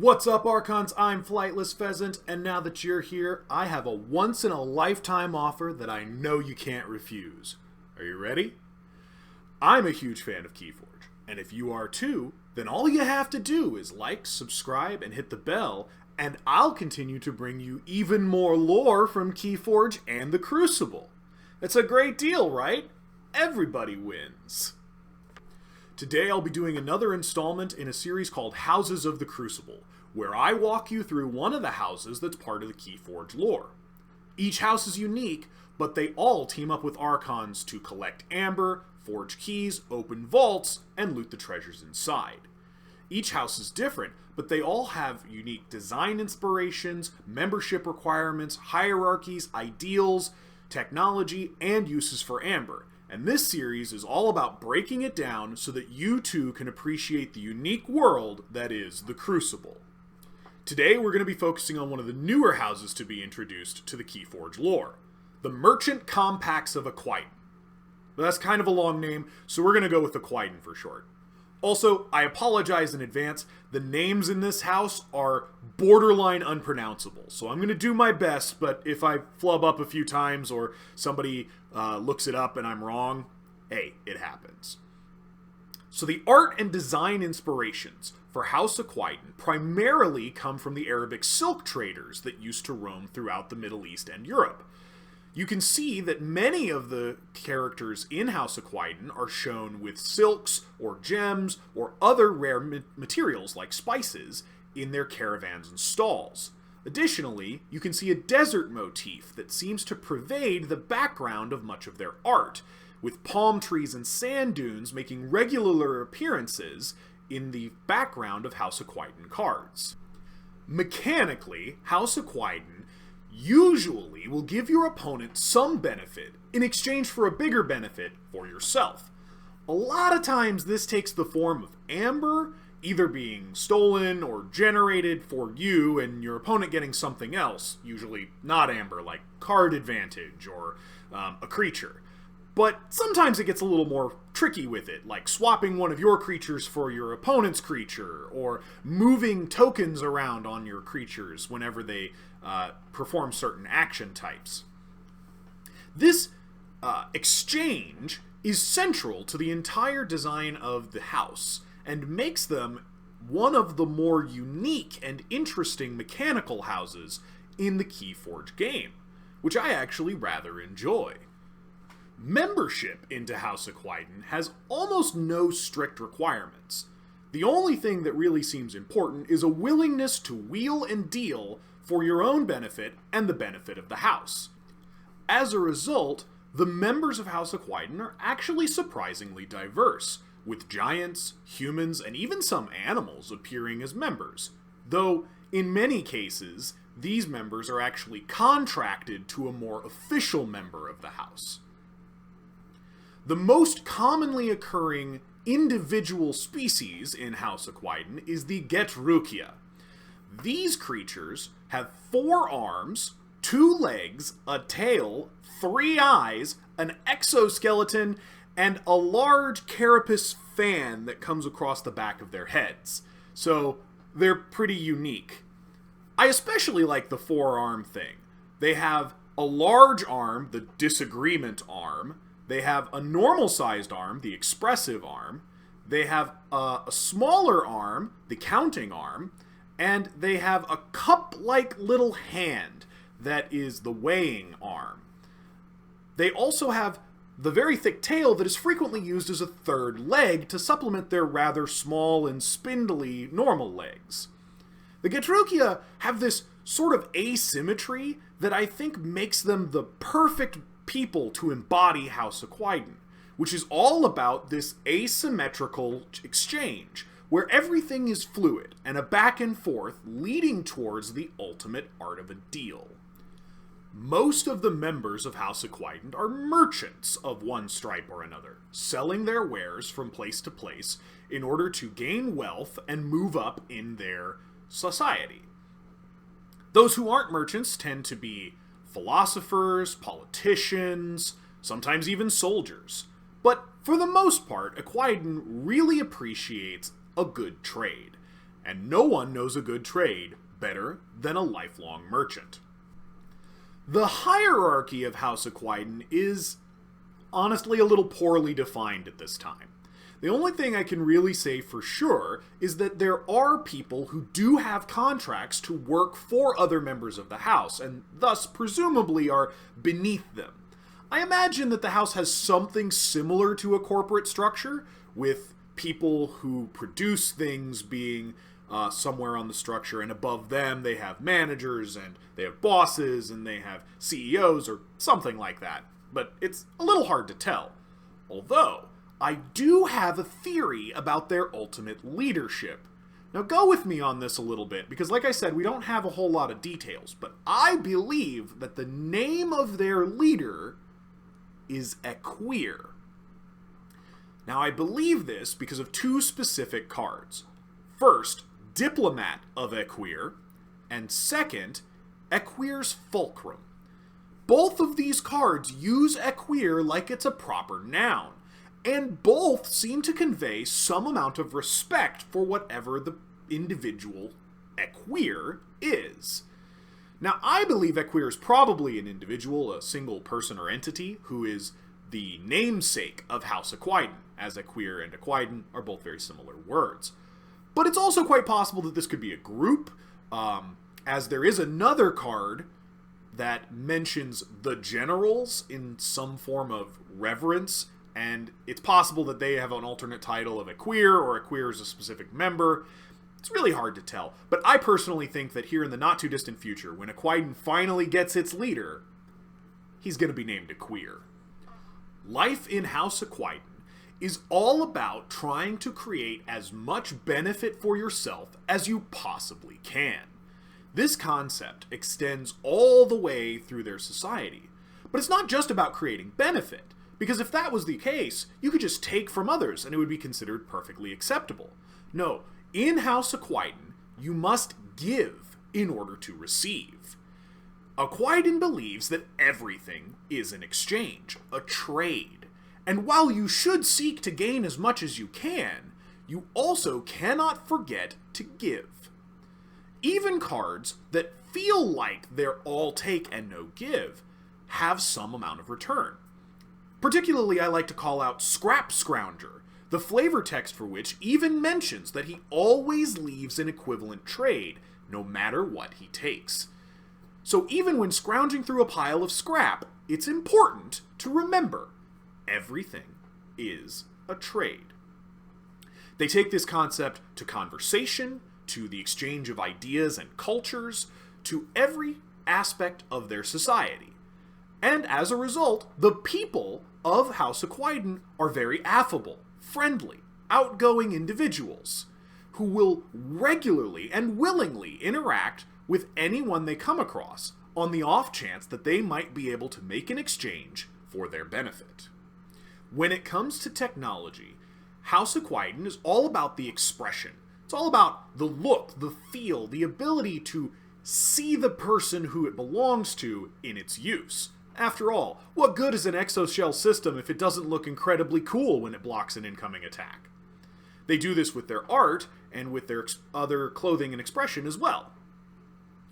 What's up, Archons? I'm Flightless Pheasant, and now that you're here, I have a once-in-a-lifetime offer that I know you can't refuse. Are you ready? I'm a huge fan of Keyforge, and if you are too, then all you have to do is like, subscribe, and hit the bell, and I'll continue to bring you even more lore from Keyforge and the Crucible. It's a great deal, right? Everybody wins. Today I'll be doing another installment in a series called Houses of the Crucible, where I walk you through one of the houses that's part of the Keyforge lore. Each house is unique, but they all team up with Archons to collect amber, forge keys, open vaults, and loot the treasures inside. Each house is different, but they all have unique design inspirations, membership requirements, hierarchies, ideals, technology, and uses for amber. And this series is all about breaking it down so that you too can appreciate the unique world that is the Crucible. Today we're going to be focusing on one of the newer houses to be introduced to the Keyforge lore, the Merchant Compacts of Ekwidon. But that's kind of a long name, so we're going to go with Ekwidon for short. Also, I apologize in advance, the names in this house are borderline unpronounceable, so I'm going to do my best, but if I flub up a few times or somebody looks it up and I'm wrong, hey, it happens. So the art and design inspirations for House Ekwidon primarily come from the Arabic silk traders that used to roam throughout the Middle East and Europe. You can see that many of the characters in House Ekwidon are shown with silks or gems or other rare materials like spices in their caravans and stalls. Additionally, you can see a desert motif that seems to pervade the background of much of their art, with palm trees and sand dunes making regular appearances in the background of House Ekwidon cards. Mechanically, House Ekwidon usually will give your opponent some benefit in exchange for a bigger benefit for yourself. A lot of times this takes the form of amber, either being stolen or generated for you and your opponent getting something else, usually not amber, like card advantage or a creature. But sometimes it gets a little more tricky with it, like swapping one of your creatures for your opponent's creature, or moving tokens around on your creatures whenever they perform certain action types. This exchange is central to the entire design of the house, and makes them one of the more unique and interesting mechanical houses in the Keyforge game, which I actually rather enjoy. Membership into House Ekwidon has almost no strict requirements. The only thing that really seems important is a willingness to wheel and deal for your own benefit and the benefit of the house. As a result, the members of House Ekwidon are actually surprisingly diverse, with giants, humans, and even some animals appearing as members, though in many cases, these members are actually contracted to a more official member of the house. The most commonly occurring individual species in House Ekwidon is the Getrukia. These creatures have 4 arms, 2 legs, a tail, 3 eyes, an exoskeleton, and a large carapace fan that comes across the back of their heads. So they're pretty unique. I especially like the 4-arm thing. They have a large arm, the disagreement arm. They have a normal-sized arm, the expressive arm. They have a smaller arm, the counting arm. And they have a cup-like little hand that is the weighing arm. They also have the very thick tail that is frequently used as a third leg to supplement their rather small and spindly normal legs. The Getrukia have this sort of asymmetry that I think makes them the perfect people to embody House Ekwidon, which is all about this asymmetrical exchange, where everything is fluid and a back and forth leading towards the ultimate art of a deal. Most of the members of House Ekwidon are merchants of one stripe or another, selling their wares from place to place in order to gain wealth and move up in their society. Those who aren't merchants tend to be philosophers, politicians, sometimes even soldiers. But for the most part, Ekwidon really appreciates a good trade, and no one knows a good trade better than a lifelong merchant. The hierarchy of House Ekwidon is honestly a little poorly defined at this time. The only thing I can really say for sure is that there are people who do have contracts to work for other members of the house, and thus presumably are beneath them. I imagine that the house has something similar to a corporate structure, with people who produce things being somewhere on the structure, and above them they have managers, and they have bosses, and they have CEOs, or something like that. But it's a little hard to tell. Although, I do have a theory about their ultimate leadership. Now go with me on this a little bit, because like I said, we don't have a whole lot of details, but I believe that the name of their leader is Ekwir. Now I believe this because of two specific cards. First, Diplomat of Ekwir, and second, Ekwir's Fulcrum. Both of these cards use Ekwir like it's a proper noun, and both seem to convey some amount of respect for whatever the individual Ekwir is. Now, I believe Ekwir is probably an individual, a single person or entity, who is the namesake of House Ekwidon, as Ekwir and Ekwidon are both very similar words. But it's also quite possible that this could be a group, as there is another card that mentions the generals in some form of reverence, and it's possible that they have an alternate title of Ekwir, or Ekwir is a specific member. It's really hard to tell, but I personally think that here in the not-too-distant future, when Ekwidon finally gets its leader, he's going to be named Ekwir. Life in House Ekwidon is all about trying to create as much benefit for yourself as you possibly can. This concept extends all the way through their society. But it's not just about creating benefit, because if that was the case, you could just take from others and it would be considered perfectly acceptable. No, in House Ekwidon, you must give in order to receive. Ekwidon believes that everything is an exchange, a trade. And while you should seek to gain as much as you can, you also cannot forget to give. Even cards that feel like they're all take and no give have some amount of return. Particularly, I like to call out Scrap Scrounger, the flavor text for which even mentions that he always leaves an equivalent trade, no matter what he takes. So even when scrounging through a pile of scrap, it's important to remember everything is a trade. They take this concept to conversation, to the exchange of ideas and cultures, to every aspect of their society. And as a result, the people of House Ekwidon are very affable, friendly, outgoing individuals who will regularly and willingly interact with anyone they come across on the off chance that they might be able to make an exchange for their benefit. When it comes to technology, House Ekwidon is all about the expression. It's all about the look, the feel, the ability to see the person who it belongs to in its use. After all, what good is an exoshell system if it doesn't look incredibly cool when it blocks an incoming attack? They do this with their art and with their other clothing and expression as well.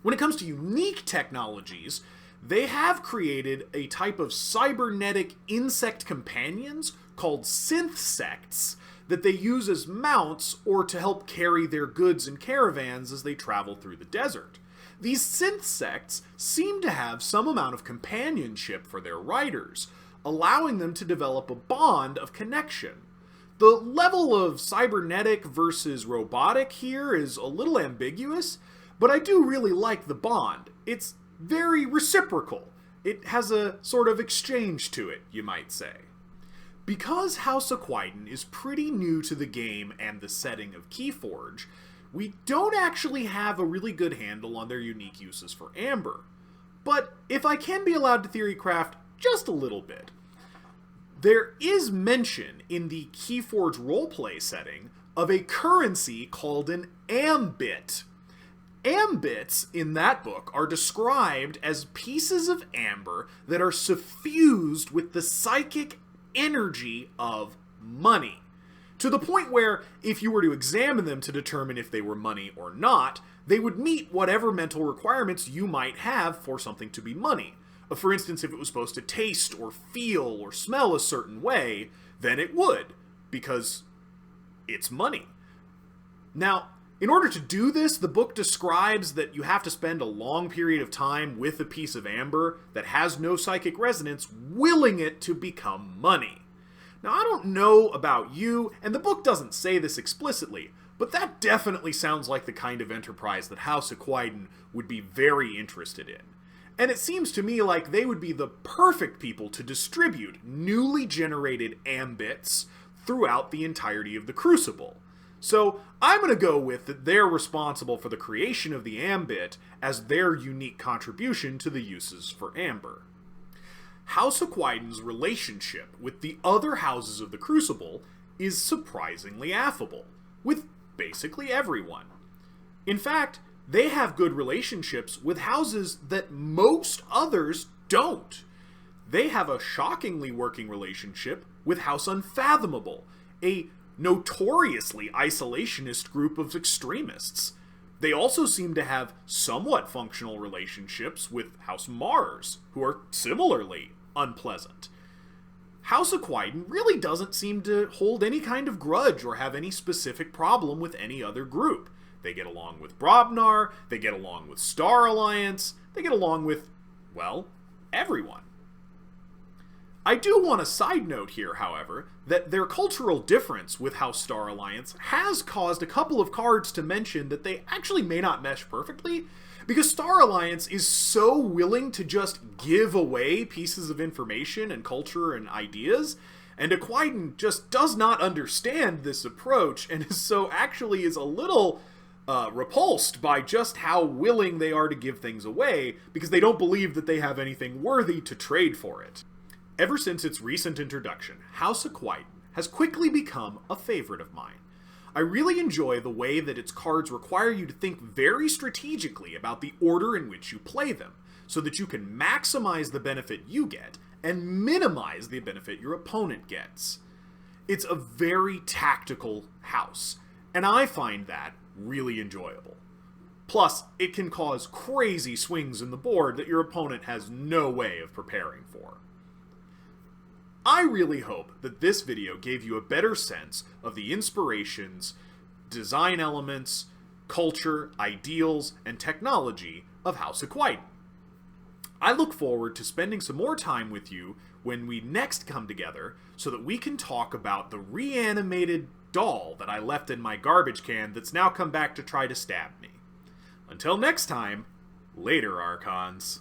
When it comes to unique technologies, they have created a type of cybernetic insect companions called synthsects that they use as mounts or to help carry their goods and caravans as they travel through the desert. These synthsects seem to have some amount of companionship for their riders, allowing them to develop a bond of connection. The level of cybernetic versus robotic here is a little ambiguous, but I do really like the bond. It's very reciprocal. It has a sort of exchange to it, you might say. Because House Ekwidon is pretty new to the game and the setting of Keyforge, we don't actually have a really good handle on their unique uses for Amber. But if I can be allowed to theorycraft just a little bit, there is mention in the Keyforge roleplay setting of a currency called an ambit. Ambits in that book are described as pieces of amber that are suffused with the psychic energy of money. to the point where, if you were to examine them to determine if they were money or not, they would meet whatever mental requirements you might have for something to be money. For instance, if it was supposed to taste or feel or smell a certain way, then it would, because it's money. Now, in order to do this, the book describes that you have to spend a long period of time with a piece of amber that has no psychic resonance, willing it to become money. Now, I don't know about you, and the book doesn't say this explicitly, but that definitely sounds like the kind of enterprise that House Ekwidon would be very interested in. And it seems to me like they would be the perfect people to distribute newly generated ambits throughout the entirety of the Crucible. So I'm going to go with that they're responsible for the creation of the ambit as their unique contribution to the uses for amber. House Ekwidon's relationship with the other houses of the Crucible is surprisingly affable, with basically everyone. In fact, they have good relationships with houses that most others don't. They have a shockingly working relationship with House Unfathomable, a notoriously isolationist group of extremists. They also seem to have somewhat functional relationships with House Mars, who are similarly unpleasant. House Ekwidon really doesn't seem to hold any kind of grudge or have any specific problem with any other group. They get along with Brobnar, they get along with Star Alliance, they get along with, well, everyone. I do want a side note here, however, that their cultural difference with House Star Alliance has caused a couple of cards to mention that they actually may not mesh perfectly, because Star Alliance is so willing to just give away pieces of information and culture and ideas, and Ekwidon just does not understand this approach, and so actually is a little repulsed by just how willing they are to give things away, because they don't believe that they have anything worthy to trade for it. Ever since its recent introduction, House Ekwidon has quickly become a favorite of mine. I really enjoy the way that its cards require you to think very strategically about the order in which you play them, so that you can maximize the benefit you get and minimize the benefit your opponent gets. It's a very tactical house, and I find that really enjoyable. Plus, it can cause crazy swings in the board that your opponent has no way of preparing for. I really hope that this video gave you a better sense of the inspirations, design elements, culture, ideals, and technology of House Ekwidon. I look forward to spending some more time with you when we next come together so that we can talk about the reanimated doll that I left in my garbage can that's now come back to try to stab me. Until next time, later, Archons.